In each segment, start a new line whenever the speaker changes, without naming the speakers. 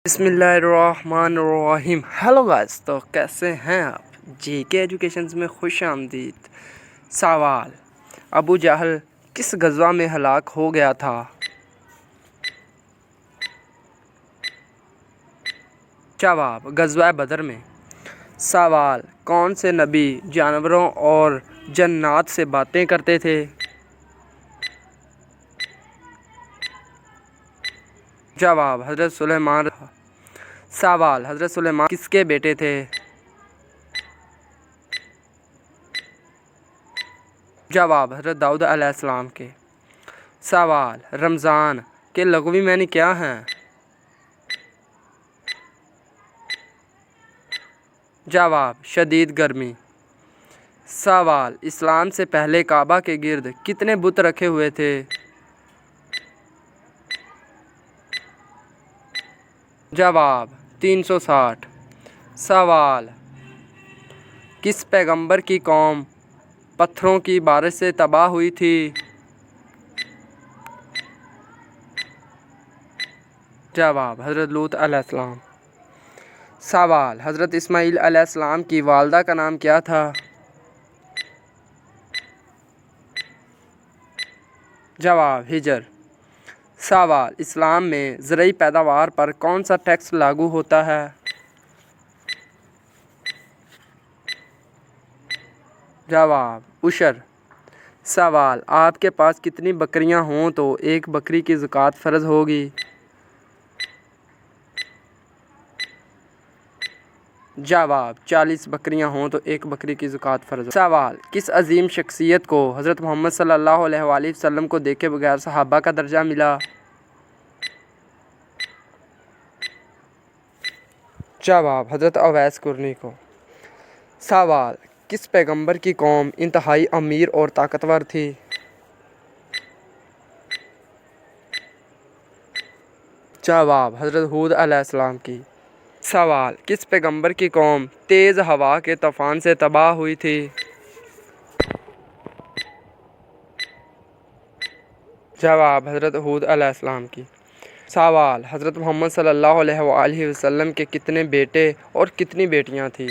بسم اللہ الرحمن الرحیم۔ ہیلو گائز، تو کیسے ہیں آپ؟ جی کے ایجوکیشنز میں خوش آمدید۔ سوال: ابو جہل کس غزوہ میں ہلاک ہو گیا تھا؟ جواب: غزوہ بدر میں۔ سوال: کون سے نبی جانوروں اور جنات سے باتیں کرتے تھے؟ جواب: حضرت سلیمان۔ سوال: حضرت سلیمان کس کے بیٹے تھے؟ جواب: حضرت داؤد علیہ السلام کے۔ سوال: رمضان کے لغوی معنی کیا ہیں؟ جواب: شدید گرمی۔ سوال: اسلام سے پہلے کعبہ کے گرد کتنے بت رکھے ہوئے تھے؟ جواب: 360۔ سوال: کس پیغمبر کی قوم پتھروں کی بارش سے تباہ ہوئی تھی؟ جواب: حضرت لوط علیہ السلام۔ سوال: حضرت اسماعیل علیہ السلام کی والدہ کا نام کیا تھا؟ جواب: ہجر۔ سوال: اسلام میں زرعی پیداوار پر کون سا ٹیکس لاگو ہوتا ہے؟ جواب: عشر۔ سوال: آپ کے پاس کتنی بکریاں ہوں تو ایک بکری کی زکوٰۃ فرض ہوگی؟ جواب: 40 بکریاں ہوں تو ایک بکری کی زکوٰۃ فرض ہوگی۔ سوال: کس عظیم شخصیت کو حضرت محمد صلی اللہ علیہ وآلہ وسلم کو دیکھے بغیر صحابہ کا درجہ ملا؟ جواب: حضرت اویس قرنی کو۔ سوال: کس پیغمبر کی قوم انتہائی امیر اور طاقتور تھی؟ جواب: حضرت ہود علیہ السلام کی۔ سوال: کس پیغمبر کی قوم تیز ہوا کے طوفان سے تباہ ہوئی تھی؟ جواب: حضرت ہود علیہ السلام کی۔ سوال: حضرت محمد صلی اللہ علیہ وآلہ وسلم کے کتنے بیٹے اور کتنی بیٹیاں تھیں؟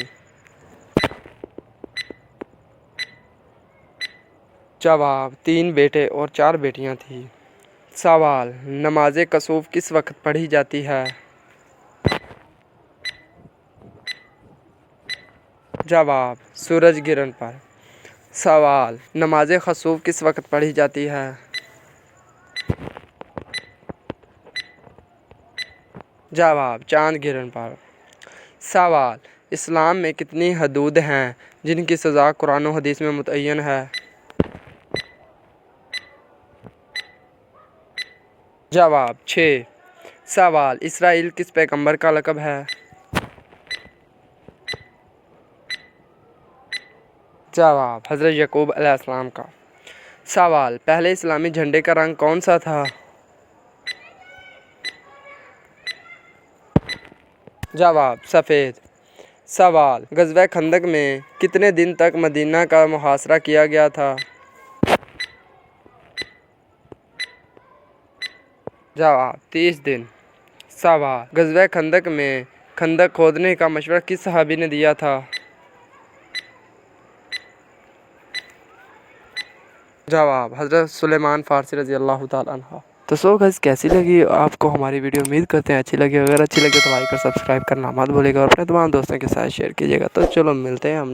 جواب: 3 بیٹے اور 4 بیٹیاں تھیں۔ سوال: نماز کسوف کس وقت پڑھی جاتی ہے؟ جواب: سورج گرہن پر۔ سوال: نماز خسوف کس وقت پڑھی جاتی ہے؟ جواب: چاند گرہن پر۔ سوال: اسلام میں کتنی حدود ہیں جن کی سزا قرآن و حدیث میں متعین ہے؟ جواب: 6۔ سوال: اسرائیل کس پیغمبر کا لقب ہے؟ جواب: حضرت یعقوب علیہ السلام کا۔ سوال: پہلے اسلامی جھنڈے کا رنگ کون سا تھا؟ جواب: سفید۔ سوال: غزوہ خندق میں کتنے دن تک مدینہ کا محاصرہ کیا گیا تھا؟ جواب: 30 دن۔ سوال: غزوہ خندق میں خندق کھودنے کا مشورہ کس صحابی نے دیا تھا؟ جواب: حضرت سلیمان فارسی رضی اللہ تعالیٰ عنہ۔ تو گائز، کیسی لگی آپ کو ہماری ویڈیو؟ امید کرتے ہیں اچھی لگی۔ اگر اچھی لگے تو لائک اور سبسکرائب کرنا مت بھولیے گا اور اپنے تمام دوستوں کے ساتھ شیئر کیجیے گا۔ تو چلو ملتے ہیں ہم